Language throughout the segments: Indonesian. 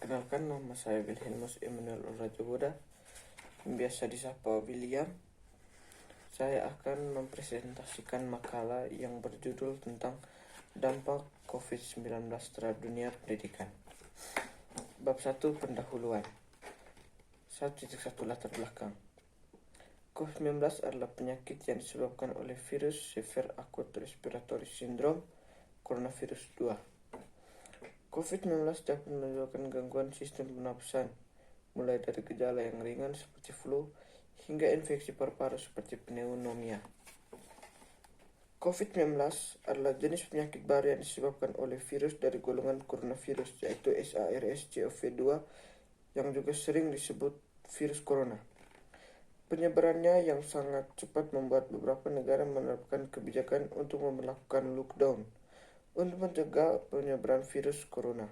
Perkenalkan, nama saya Wilhelmus Emmanuel Urajoboda, biasa disapa William. Saya akan mempresentasikan makalah yang berjudul tentang dampak COVID-19 terhadap dunia pendidikan. Bab 1, pendahuluan. 1.1 latar belakang. COVID-19 adalah penyakit yang disebabkan oleh virus Severe Acute Respiratory Syndrome coronavirus 2. COVID-19 dapat menimbulkan gangguan sistem pernapasan, mulai dari gejala yang ringan seperti flu hingga infeksi paru-paru seperti pneumonia. COVID-19 adalah jenis penyakit baru yang disebabkan oleh virus dari golongan coronavirus, yaitu SARS-CoV-2 yang juga sering disebut virus corona. Penyebarannya yang sangat cepat membuat beberapa negara menerapkan kebijakan untuk memperlakukan lockdown untuk mencegah penyebaran virus corona.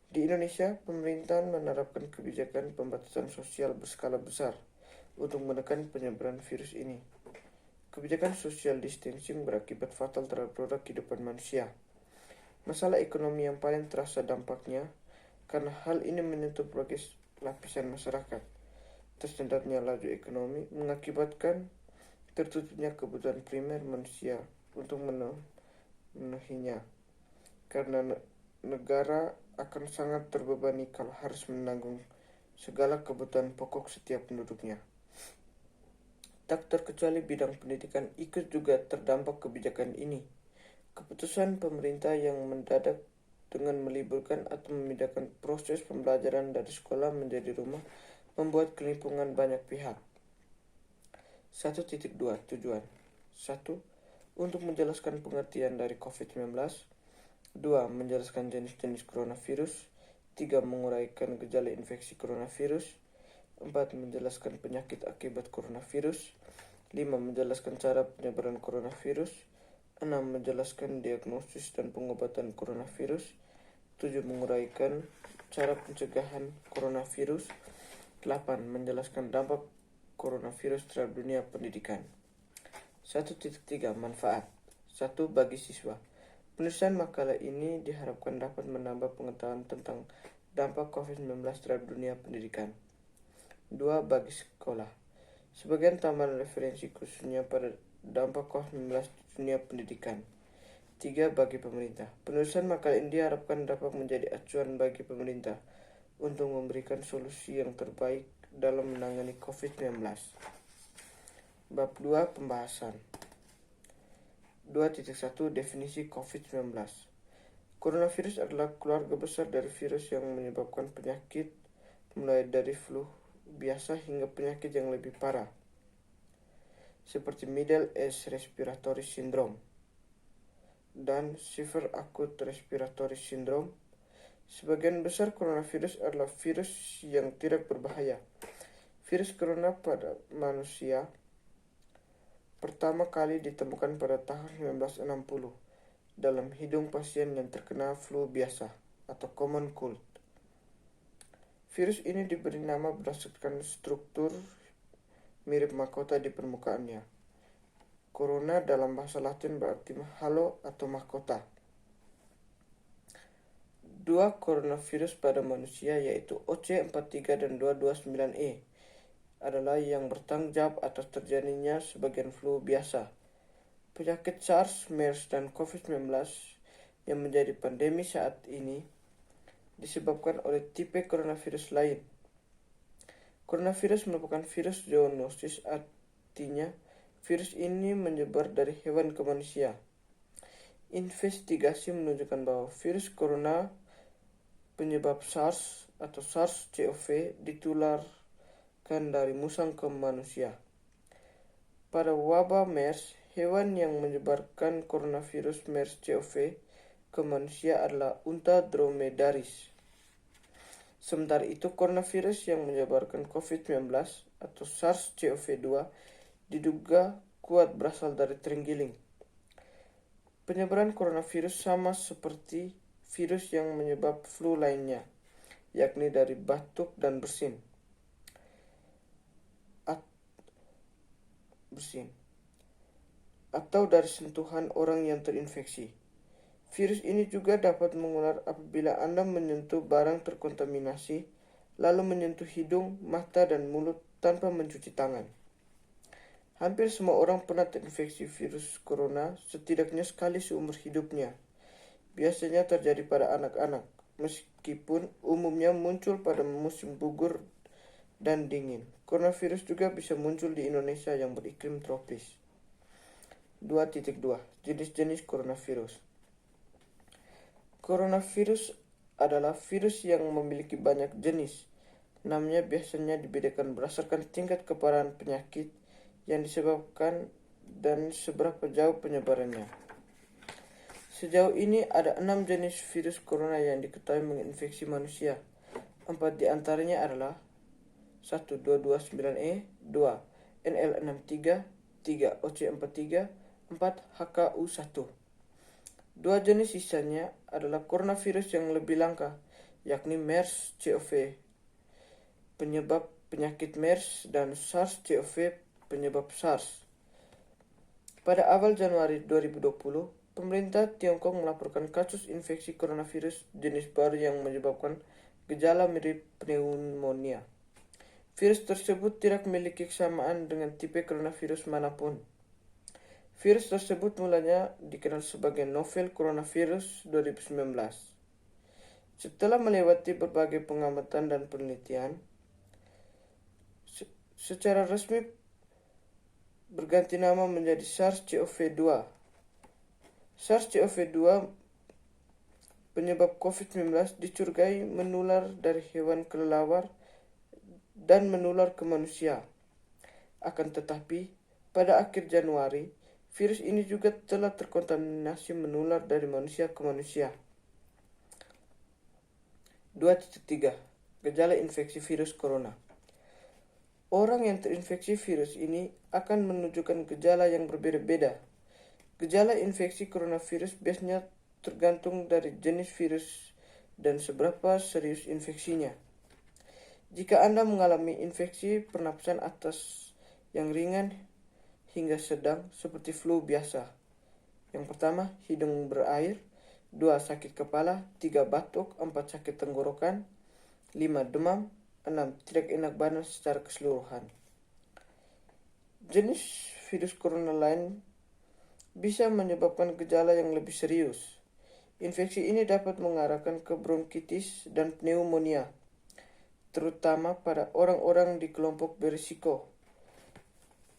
Di Indonesia, pemerintah menerapkan kebijakan pembatasan sosial berskala besar untuk menekan penyebaran virus ini. Kebijakan social distancing berakibat fatal terhadap roda kehidupan manusia. Masalah ekonomi yang paling terasa dampaknya karena hal ini menyentuh berbagai lapisan masyarakat. Tersendatnya laju ekonomi mengakibatkan tertutupnya kebutuhan primer manusia untuk memenuhinya, karena negara akan sangat terbebani kalau harus menanggung segala kebutuhan pokok setiap penduduknya. Tak terkecuali bidang pendidikan ikut juga terdampak kebijakan ini. Keputusan pemerintah yang mendadak dengan meliburkan atau memindahkan proses pembelajaran dari sekolah menjadi rumah membuat kelimpungan banyak pihak. 1.2 Tujuan. 1. Untuk menjelaskan pengertian dari COVID-19. 2. Menjelaskan jenis-jenis coronavirus. 3. Menguraikan gejala infeksi coronavirus. 4. Menjelaskan penyakit akibat coronavirus. 5. Menjelaskan cara penyebaran coronavirus. 6. Menjelaskan diagnosis dan pengobatan coronavirus. 7. Menguraikan cara pencegahan coronavirus. 8. Menjelaskan dampak coronavirus terhadap dunia pendidikan. 1.3 Manfaat. 1. Bagi siswa. Penulisan makalah ini diharapkan dapat menambah pengetahuan tentang dampak COVID-19 terhadap dunia pendidikan. 2. Bagi sekolah. Sebagian tambahan referensi khususnya pada dampak COVID-19 di dunia pendidikan. 3. Bagi pemerintah. Penulisan makalah ini diharapkan dapat menjadi acuan bagi pemerintah untuk memberikan solusi yang terbaik dalam menangani COVID-19. Bab 2, pembahasan. 2.1 Definisi COVID-19. Coronavirus adalah keluarga besar dari virus yang menyebabkan penyakit, mulai dari flu biasa hingga penyakit yang lebih parah, seperti Middle East Respiratory Syndrome dan Severe Acute Respiratory Syndrome. Sebagian besar coronavirus adalah virus yang tidak berbahaya. Virus corona pada manusia pertama kali ditemukan pada tahun 1960 dalam hidung pasien yang terkena flu biasa atau common cold. Virus ini diberi nama berdasarkan struktur mirip mahkota di permukaannya. Corona dalam bahasa Latin berarti halo atau mahkota. Dua coronavirus pada manusia, yaitu OC43 dan 229E, adalah yang bertanggung jawab atas terjadinya sebagian flu biasa. Penyakit SARS, MERS, dan COVID-19 yang menjadi pandemi saat ini disebabkan oleh tipe coronavirus lain. Coronavirus merupakan virus zoonosis, artinya virus ini menyebar dari hewan ke manusia. Investigasi menunjukkan bahwa virus corona penyebab SARS atau SARS-CoV ditularkan dari musang ke manusia. Pada wabah MERS, hewan yang menyebarkan coronavirus MERS-CoV ke manusia adalah unta dromedaris. Sementara itu, coronavirus yang menyebarkan COVID-19 atau SARS-CoV-2 diduga kuat berasal dari terenggiling. Penyebaran coronavirus sama seperti virus yang menyebab flu lainnya, yakni dari batuk dan bersin. Atau dari sentuhan orang yang terinfeksi. Virus ini juga dapat mengular apabila Anda menyentuh barang terkontaminasi, lalu menyentuh hidung, mata, dan mulut tanpa mencuci tangan. Hampir semua orang pernah terinfeksi virus corona setidaknya sekali seumur hidupnya. Biasanya terjadi pada anak-anak, meskipun umumnya muncul pada musim gugur dan dingin. Coronavirus juga bisa muncul di Indonesia yang beriklim tropis. 2.2 Jenis-jenis coronavirus. Coronavirus adalah virus yang memiliki banyak jenis. Namanya biasanya dibedakan berdasarkan tingkat keparahan penyakit yang disebabkan dan seberapa jauh penyebarannya. Sejauh ini ada 6 jenis virus corona yang diketahui menginfeksi manusia. 4 diantaranya adalah 1. 229E, 2. NL63, 3. OC43, 4. HKU1. 2 jenis sisanya adalah coronavirus yang lebih langka, yakni MERS-CoV, penyebab penyakit MERS, dan SARS-CoV, penyebab SARS. Pada awal Januari 2020, pemerintah Tiongkok melaporkan kasus infeksi coronavirus jenis baru yang menyebabkan gejala mirip pneumonia. Virus tersebut tidak memiliki kesamaan dengan tipe coronavirus manapun. Virus tersebut mulanya dikenal sebagai novel coronavirus 2019. Setelah melewati berbagai pengamatan dan penelitian, secara resmi berganti nama menjadi SARS-CoV-2. SARS-CoV-2 penyebab COVID-19 dicurigai menular dari hewan kelelawar dan menular ke manusia. Akan tetapi, pada akhir Januari, virus ini juga telah terkontaminasi menular dari manusia ke manusia. 2.3 Gejala infeksi virus corona. Orang yang terinfeksi virus ini akan menunjukkan gejala yang berbeda-beda. Gejala infeksi coronavirus biasanya tergantung dari jenis virus dan seberapa serius infeksinya. Jika Anda mengalami infeksi pernapasan atas yang ringan hingga sedang seperti flu biasa. Yang pertama, hidung berair, 2. Sakit kepala, 3. Batuk, 4. Sakit tenggorokan, 5. Demam, 6. Tidak enak badan secara keseluruhan. Jenis virus corona lain bisa menyebabkan gejala yang lebih serius. Infeksi ini dapat mengarahkan ke bronkitis dan pneumonia, terutama pada orang-orang di kelompok berisiko.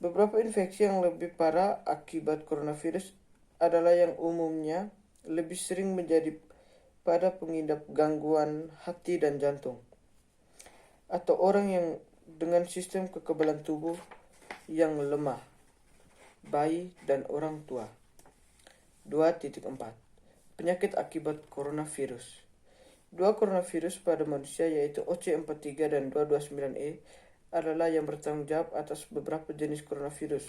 Beberapa infeksi yang lebih parah akibat coronavirus adalah yang umumnya lebih sering menjadi pada pengidap gangguan hati dan jantung, atau orang yang dengan sistem kekebalan tubuh yang lemah, bayi dan orang tua. 2.4 Penyakit akibat coronavirus. 2 coronavirus pada manusia yaitu OC43 dan 229E adalah yang bertanggung jawab atas beberapa jenis coronavirus,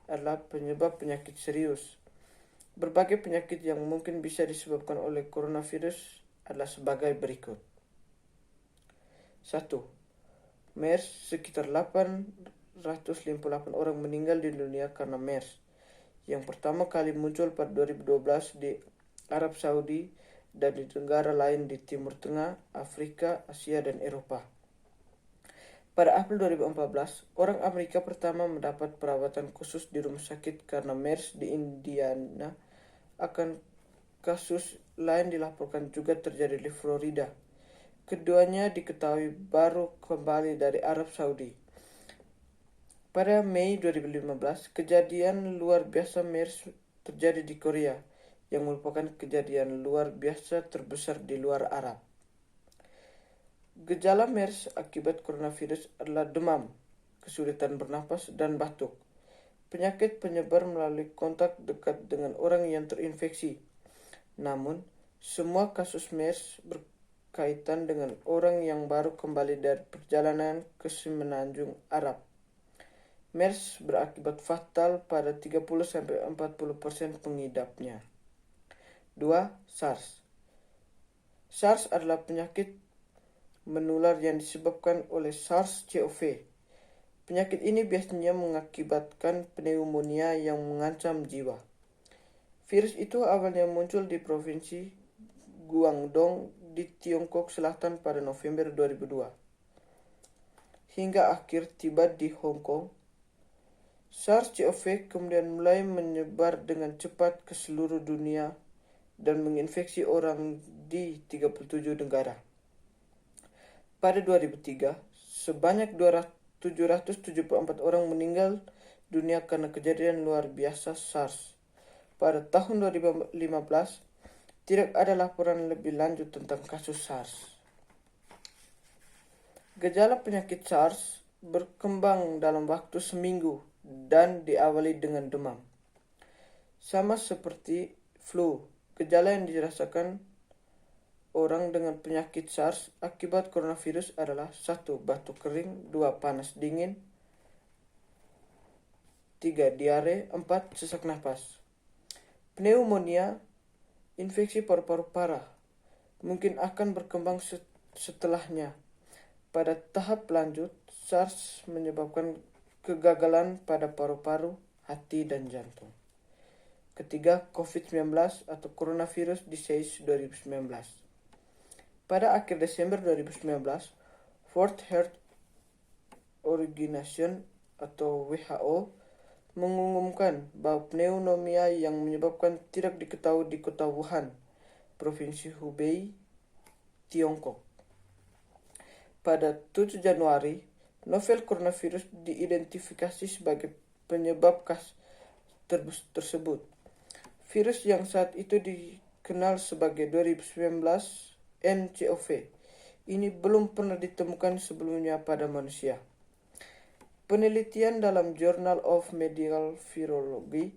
adalah penyebab penyakit serius. Berbagai penyakit yang mungkin bisa disebabkan oleh coronavirus adalah sebagai berikut. 1. MERS, sekitar 858 orang meninggal di dunia karena MERS. Yang pertama kali muncul pada 2012 di Arab Saudi dan di negara lain di Timur Tengah, Afrika, Asia, dan Eropa. Pada April 2014, orang Amerika pertama mendapat perawatan khusus di rumah sakit karena MERS di Indiana. Akan kasus lain dilaporkan juga terjadi di Florida. Keduanya diketahui baru kembali dari Arab Saudi. Pada Mei 2015, kejadian luar biasa MERS terjadi di Korea, yang merupakan kejadian luar biasa terbesar di luar Arab. Gejala MERS akibat coronavirus adalah demam, kesulitan bernapas, dan batuk. Penyakit penyebar melalui kontak dekat dengan orang yang terinfeksi. Namun, semua kasus MERS berkaitan dengan orang yang baru kembali dari perjalanan ke Semenanjung Arab. MERS berakibat fatal pada 30-40% pengidapnya. 2. SARS. SARS adalah penyakit menular yang disebabkan oleh SARS-CoV. Penyakit ini biasanya mengakibatkan pneumonia yang mengancam jiwa. Virus itu awalnya muncul di provinsi Guangdong di Tiongkok Selatan pada November 2002. Hingga akhir tiba di Hong Kong, SARS-CoV kemudian mulai menyebar dengan cepat ke seluruh dunia dan menginfeksi orang di 37 negara. Pada 2003, sebanyak 774 orang meninggal dunia karena kejadian luar biasa SARS. Pada tahun 2015, tidak ada laporan lebih lanjut tentang kasus SARS. Gejala penyakit SARS berkembang dalam waktu seminggu dan diawali dengan demam. Sama seperti flu, gejala yang dirasakan orang dengan penyakit SARS akibat coronavirus adalah 1. Batuk kering, 2. Panas dingin, 3. Diare, 4. Sesak napas. Pneumonia, infeksi paru-paru parah, mungkin akan berkembang setelahnya. Pada tahap lanjut, SARS menyebabkan kegagalan pada paru-paru, hati, dan jantung. Ketiga, COVID-19 atau Coronavirus Disease 2019. Pada akhir Desember 2019, World Health Organization atau WHO mengumumkan bahwa pneumonia yang menyebabkan tidak diketahui di kota Wuhan, Provinsi Hubei, Tiongkok. Pada 7 Januari, novel coronavirus diidentifikasi sebagai penyebab kasus tersebut. Virus yang saat itu dikenal sebagai 2019 nCoV ini belum pernah ditemukan sebelumnya pada manusia. Penelitian dalam Journal of Medical Virology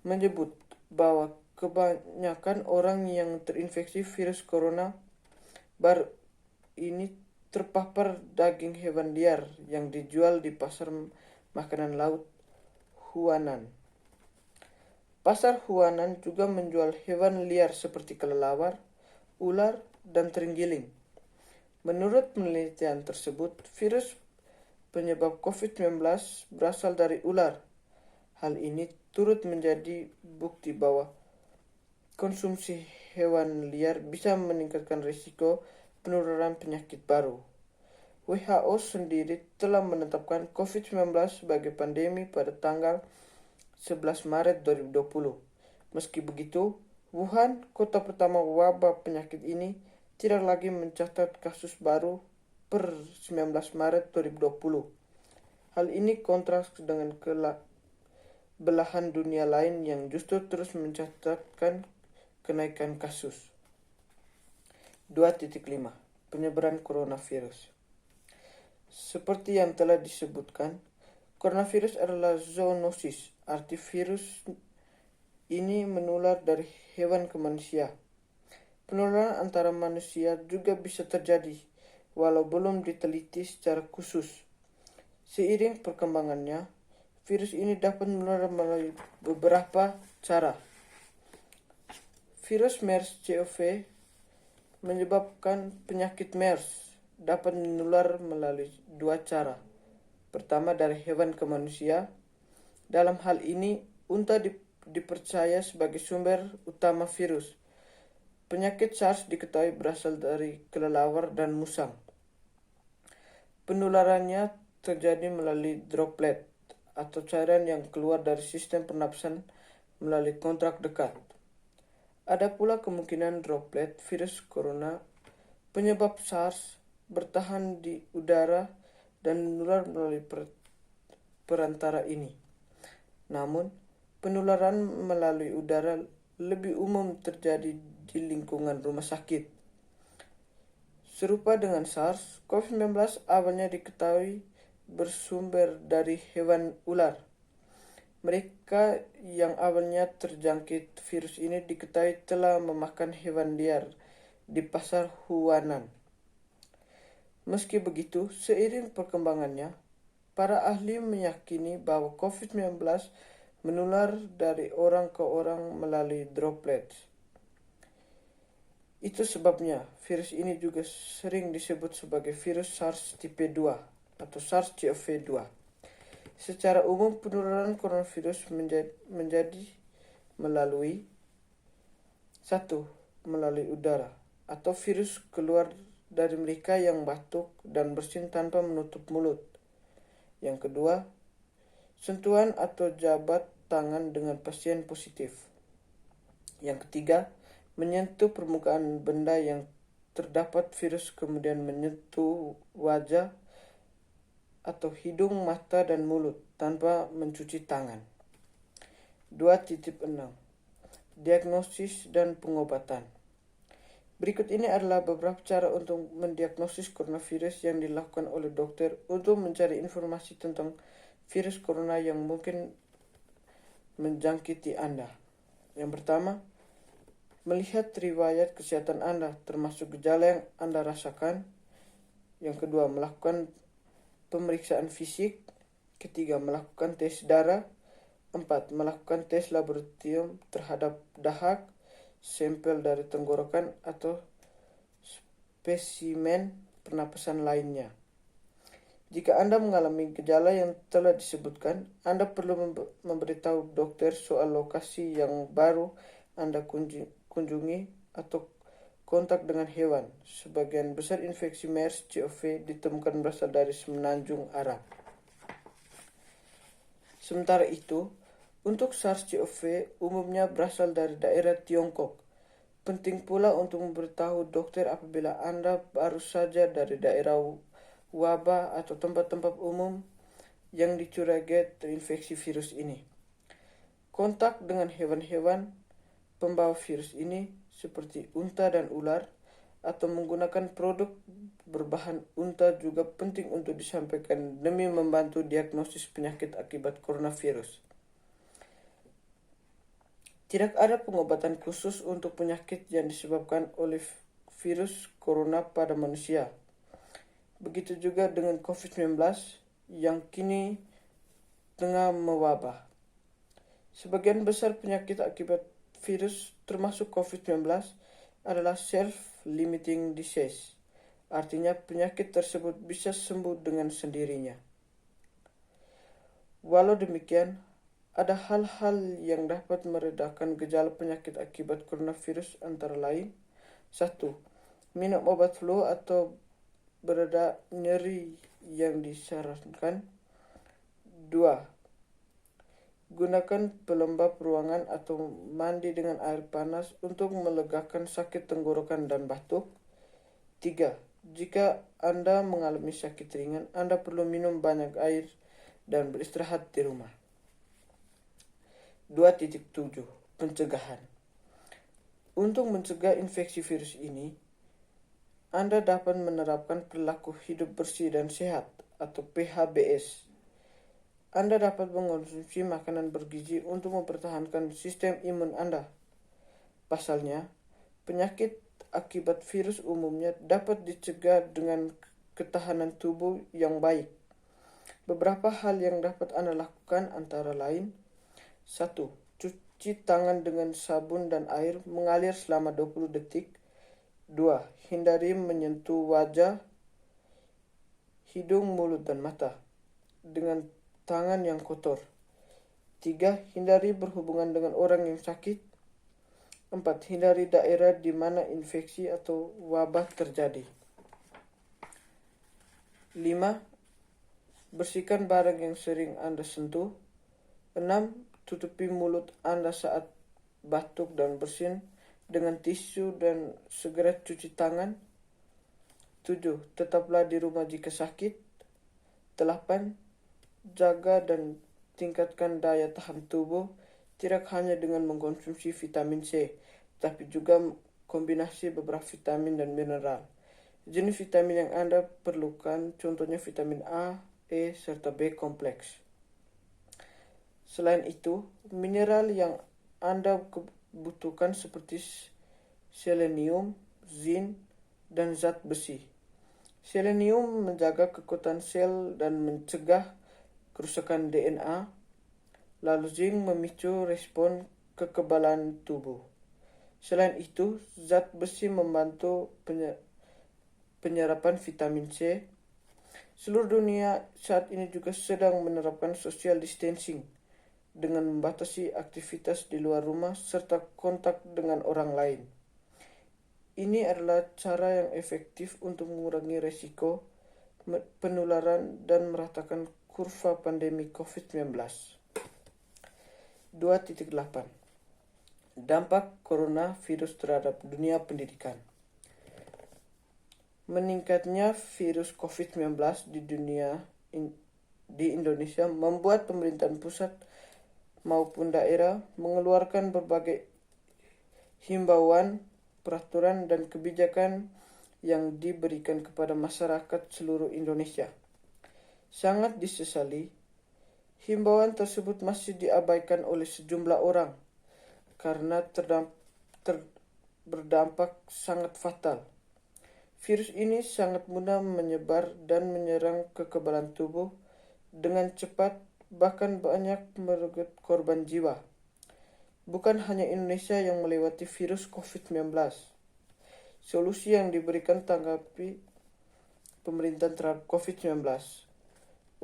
menyebut bahwa kebanyakan orang yang terinfeksi virus corona baru ini terpapar daging hewan liar yang dijual di pasar makanan laut Huanan. Pasar Huanan juga menjual hewan liar seperti kelelawar, ular, dan terenggiling. Menurut penelitian tersebut, virus penyebab COVID-19 berasal dari ular. Hal ini turut menjadi bukti bahwa konsumsi hewan liar bisa meningkatkan risiko penularan penyakit baru. WHO sendiri telah menetapkan COVID-19 sebagai pandemi pada tanggal 11 Maret 2020. Meski begitu, Wuhan, kota pertama wabah penyakit ini, tidak lagi mencatat kasus baru per 19 Maret 2020. Hal ini kontras dengan belahan dunia lain yang justru terus mencatatkan kenaikan kasus. 2.5. Penyebaran coronavirus. Seperti yang telah disebutkan, coronavirus adalah zoonosis, arti virus ini menular dari hewan ke manusia. Penularan antara manusia juga bisa terjadi, walau belum diteliti secara khusus. Seiring perkembangannya, virus ini dapat menular melalui beberapa cara. Virus MERS-CoV menyebabkan penyakit MERS dapat menular melalui 2 cara. Pertama, dari hewan ke manusia. Dalam hal ini, unta dipercaya sebagai sumber utama virus. Penyakit SARS diketahui berasal dari kelelawar dan musang. Penularannya terjadi melalui droplet atau cairan yang keluar dari sistem pernapasan melalui kontak dekat. Ada pula kemungkinan droplet virus corona penyebab SARS bertahan di udara dan menular melalui perantara ini. Namun, penularan melalui udara lebih umum terjadi di lingkungan rumah sakit. Serupa dengan SARS, COVID-19 awalnya diketahui bersumber dari hewan ular. Mereka yang awalnya terjangkit virus ini diketahui telah memakan hewan liar di pasar Huanan. Meski begitu, seiring perkembangannya, para ahli meyakini bahwa COVID-19 menular dari orang ke orang melalui droplets. Itu sebabnya virus ini juga sering disebut sebagai virus SARS tipe 2 atau SARS-CoV-2. Secara umum, penularan coronavirus melalui 1. Melalui udara, atau virus keluar dari mereka yang batuk dan bersin tanpa menutup mulut. Yang kedua, sentuhan atau jabat tangan dengan pasien positif. Yang ketiga, menyentuh permukaan benda yang terdapat virus kemudian menyentuh wajah atau hidung, mata, dan mulut tanpa mencuci tangan. 2.6 Diagnosis dan pengobatan. Berikut ini adalah beberapa cara untuk mendiagnosis coronavirus yang dilakukan oleh dokter untuk mencari informasi tentang virus corona yang mungkin menjangkiti Anda. Yang pertama, melihat riwayat kesehatan Anda, termasuk gejala yang Anda rasakan. Yang kedua, melakukan pemeriksaan fisik. Ketiga, melakukan tes darah. 4. Melakukan tes laboratorium terhadap dahak, sampel dari tenggorokan, atau spesimen pernapasan lainnya. Jika Anda mengalami gejala yang telah disebutkan, Anda perlu memberitahu dokter soal lokasi yang baru Anda kunjungi atau kontak dengan hewan. Sebagian besar infeksi MERS-CoV ditemukan berasal dari Semenanjung Arab. Sementara itu, untuk SARS-CoV umumnya berasal dari daerah Tiongkok. Penting pula untuk memberitahu dokter apabila Anda baru saja dari daerah wabah atau tempat-tempat umum yang dicurigai terinfeksi virus ini. Kontak dengan hewan-hewan pembawa virus ini seperti unta dan ular atau menggunakan produk berbahan unta juga penting untuk disampaikan demi membantu diagnosis penyakit akibat coronavirus. Tidak ada pengobatan khusus untuk penyakit yang disebabkan oleh virus corona pada manusia. Begitu juga dengan COVID-19 yang kini tengah mewabah. Sebagian besar penyakit akibat virus termasuk COVID-19 adalah self-limiting disease. Artinya penyakit tersebut bisa sembuh dengan sendirinya. Walau demikian, ada hal-hal yang dapat meredakan gejala penyakit akibat coronavirus antara lain 1. Minum obat flu atau bereda nyeri yang disarankan. 2. Gunakan pelembab ruangan atau mandi dengan air panas untuk melegakan sakit tenggorokan dan batuk. 3. Jika Anda mengalami sakit ringan, Anda perlu minum banyak air dan beristirahat di rumah. 2.7 Pencegahan. Untuk mencegah infeksi virus ini, Anda dapat menerapkan perilaku hidup bersih dan sehat atau PHBS. Anda dapat mengonsumsi makanan bergizi untuk mempertahankan sistem imun Anda. Pasalnya, penyakit akibat virus umumnya dapat dicegah dengan ketahanan tubuh yang baik. Beberapa hal yang dapat Anda lakukan antara lain 1. Cuci tangan dengan sabun dan air mengalir selama 20 detik. 2. Hindari menyentuh wajah, hidung, mulut, dan mata dengan tangan yang kotor. 3. Hindari berhubungan dengan orang yang sakit. 4. Hindari daerah di mana infeksi atau wabah terjadi. 5. Bersihkan barang yang sering Anda sentuh. 6. Tutupi mulut Anda saat batuk dan bersin dengan tisu dan segera cuci tangan. 7. Tetaplah di rumah jika sakit. 8. Jaga dan tingkatkan daya tahan tubuh, tidak hanya dengan mengkonsumsi vitamin C, tapi juga kombinasi beberapa vitamin dan mineral. Jenis vitamin yang Anda perlukan contohnya vitamin A, E, serta B kompleks. Selain itu, mineral yang Anda butuhkan seperti selenium, zinc, dan zat besi. Selenium menjaga kekuatan sel dan mencegah kerusakan DNA, lalu zinc memicu respon kekebalan tubuh. Selain itu, zat besi membantu penyerapan vitamin C. Seluruh dunia saat ini juga sedang menerapkan social distancing dengan membatasi aktivitas di luar rumah serta kontak dengan orang lain. Ini adalah cara yang efektif untuk mengurangi resiko penularan dan meratakan kurva pandemi COVID-19. 2.8 Dampak coronavirus terhadap dunia pendidikan. Meningkatnya virus COVID-19 di Indonesia membuat pemerintahan pusat maupun daerah mengeluarkan berbagai himbauan, peraturan, dan kebijakan yang diberikan kepada masyarakat seluruh Indonesia. Sangat disesali, himbauan tersebut masih diabaikan oleh sejumlah orang karena berdampak sangat fatal. Virus ini sangat mudah menyebar dan menyerang kekebalan tubuh dengan cepat, bahkan banyak merenggut korban jiwa. Bukan hanya Indonesia yang melewati virus COVID-19. Solusi yang diberikan tanggapi pemerintahan terhadap COVID-19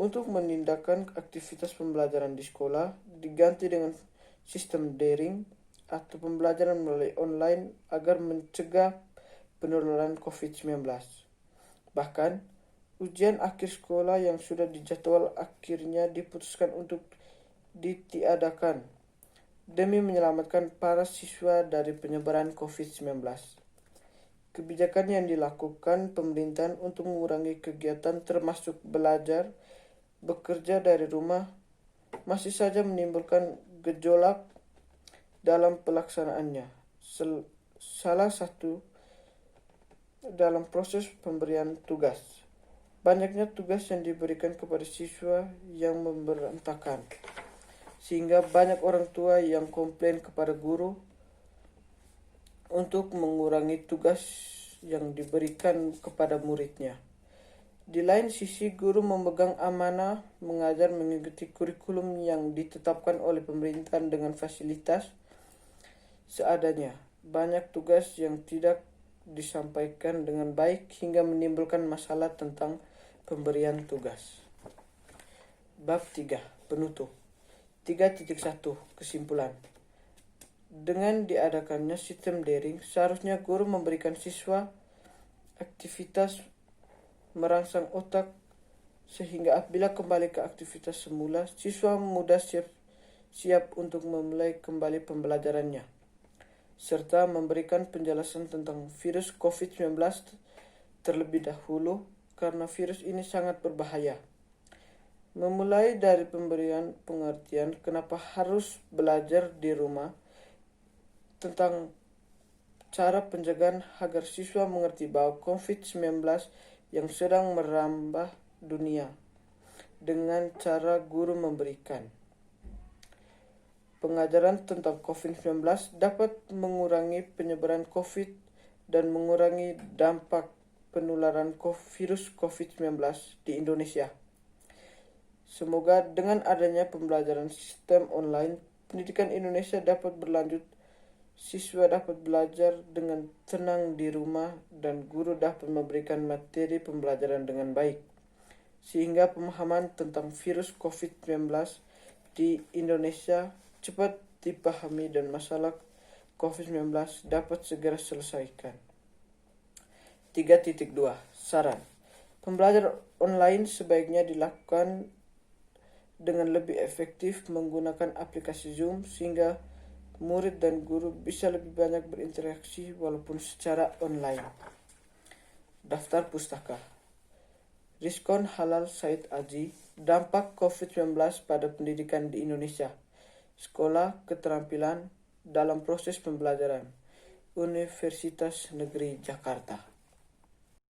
untuk menindakkan aktivitas pembelajaran di sekolah diganti dengan sistem daring atau pembelajaran melalui online agar mencegah penularan COVID-19. Bahkan, ujian akhir sekolah yang sudah dijadwal akhirnya diputuskan untuk ditiadakan demi menyelamatkan para siswa dari penyebaran COVID-19. Kebijakan yang dilakukan pemerintahan untuk mengurangi kegiatan termasuk belajar, bekerja dari rumah, masih saja menimbulkan gejolak dalam pelaksanaannya. Salah satu dalam proses pemberian tugas. Banyaknya tugas yang diberikan kepada siswa yang memberantakan, sehingga banyak orang tua yang komplain kepada guru untuk mengurangi tugas yang diberikan kepada muridnya. Di lain sisi, guru memegang amanah mengajar mengikuti kurikulum yang ditetapkan oleh pemerintahan dengan fasilitas seadanya. Banyak tugas yang tidak disampaikan dengan baik hingga menimbulkan masalah tentang pemberian tugas. Bab 3. Penutup. 3.1 Kesimpulan. Dengan diadakannya sistem daring, seharusnya guru memberikan siswa aktivitas merangsang otak sehingga apabila kembali ke aktivitas semula, siswa mudah siap untuk memulai kembali pembelajarannya, serta memberikan penjelasan tentang virus COVID-19 terlebih dahulu karena virus ini sangat berbahaya. Memulai dari pemberian pengertian kenapa harus belajar di rumah, tentang cara pencegahan agar siswa mengerti bahwa COVID-19 yang sedang merambah dunia, dengan cara guru memberikan pengajaran tentang COVID-19 dapat mengurangi penyebaran COVID dan mengurangi dampak penularan virus COVID-19 di Indonesia. Semoga dengan adanya pembelajaran sistem online, pendidikan Indonesia dapat berlanjut, siswa dapat belajar dengan tenang di rumah, dan guru dapat memberikan materi pembelajaran dengan baik, sehingga pemahaman tentang virus COVID-19 di Indonesia cepat dipahami dan masalah COVID-19 dapat segera selesaikan. 3.2 Saran. Pembelajaran online sebaiknya dilakukan dengan lebih efektif menggunakan aplikasi Zoom sehingga murid dan guru bisa lebih banyak berinteraksi walaupun secara online. Daftar pustaka. Rizkon Halal Said Aji, Dampak COVID-19 pada Pendidikan di Indonesia. Sekolah Keterampilan dalam Proses Pembelajaran, Universitas Negeri Jakarta.